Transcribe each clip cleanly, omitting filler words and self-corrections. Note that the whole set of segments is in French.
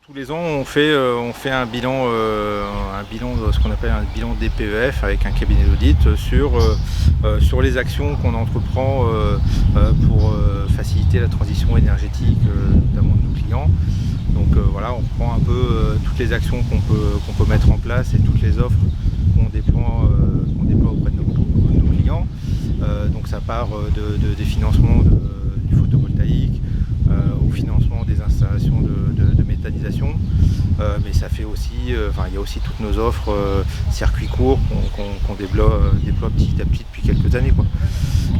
Tous les ans, on fait un bilan, ce qu'on appelle un bilan DPEF avec un cabinet d'audit sur les actions qu'on entreprend pour faciliter la transition énergétique, notamment de nos clients. Donc voilà, on prend un peu toutes les actions qu'on peut mettre en place et toutes les offres qu'on déploie auprès de nos clients. Donc ça part des financements du photovoltaïque, au financement des installations de méthanisation, mais ça fait aussi, il y a aussi toutes nos offres circuits courts qu'on déploie petit à petit depuis quelques années, quoi.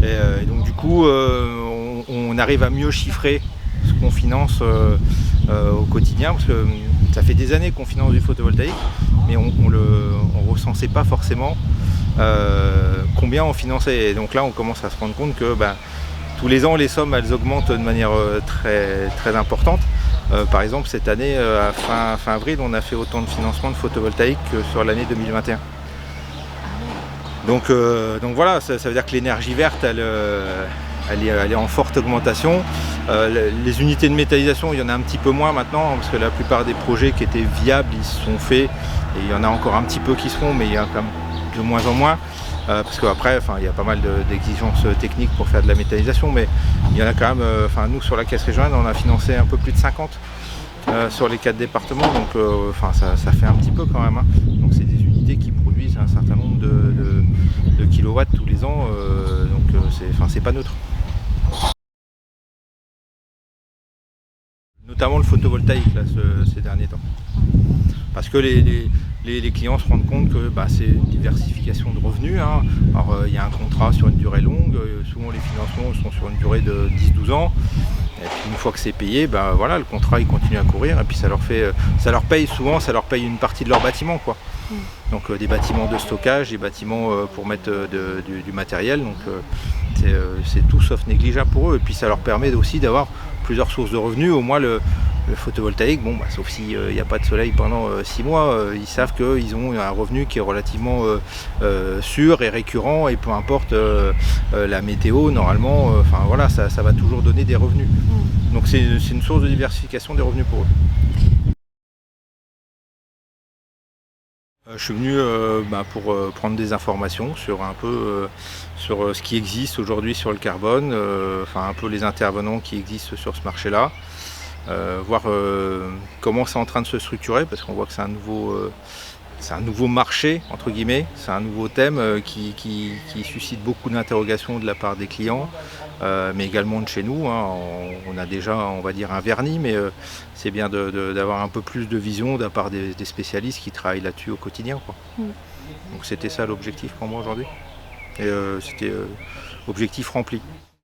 Et donc du coup, on arrive à mieux chiffrer ce qu'on finance au quotidien, parce que ça fait des années qu'on finance du photovoltaïque, mais on recensait pas forcément combien on finançait. Et donc là, on commence à se rendre compte que tous les ans, les sommes elles augmentent de manière très, très importante. Par exemple, cette année, à fin avril, on a fait autant de financement de photovoltaïque que sur l'année 2021. Donc voilà, ça veut dire que l'énergie verte, elle est en forte augmentation. Les unités de méthanisation, il y en a un petit peu moins maintenant, parce que la plupart des projets qui étaient viables, ils se sont faits. Et il y en a encore un petit peu qui se font, mais il y a quand même de moins en moins. Parce qu'après, il y a pas mal d'exigences techniques pour faire de la méthanisation, mais il y en a quand même, nous sur la caisse régionale, on a financé un peu plus de 50 sur les 4 départements, donc ça fait un petit peu quand même, hein. Donc c'est des unités qui produisent un certain nombre de kilowatts tous les ans, donc c'est pas neutre. Notamment le photovoltaïque là, ces derniers temps. Parce que les clients se rendent compte que c'est une diversification de revenus, hein. Alors il y a un contrat sur une durée longue, souvent les financements sont sur une durée de 10-12 ans. Et puis une fois que c'est payé, voilà, le contrat il continue à courir et puis ça leur paye une partie de leur bâtiment, quoi. Donc des bâtiments de stockage, des bâtiments pour mettre du matériel, donc c'est tout sauf négligeable pour eux. Et puis ça leur permet aussi d'avoir plusieurs sources de revenus. Au moins le photovoltaïque, sauf s'il n'y a pas de soleil pendant 6 mois, ils savent qu'ils ont un revenu qui est relativement sûr et récurrent, et peu importe la météo, normalement, voilà, ça va toujours donner des revenus. Donc c'est une source de diversification des revenus pour eux. Je suis venu pour prendre des informations sur un peu sur ce qui existe aujourd'hui sur le carbone, un peu les intervenants qui existent sur ce marché-là, voir comment c'est en train de se structurer, parce qu'on voit que c'est un nouveau marché, entre guillemets, c'est un nouveau thème qui suscite beaucoup d'interrogations de la part des clients, mais également de chez nous, hein. On a déjà, on va dire, un vernis, mais c'est bien d'avoir un peu plus de vision de la part des spécialistes qui travaillent là-dessus au quotidien, quoi. Donc c'était ça l'objectif pour moi aujourd'hui, et c'était objectif rempli.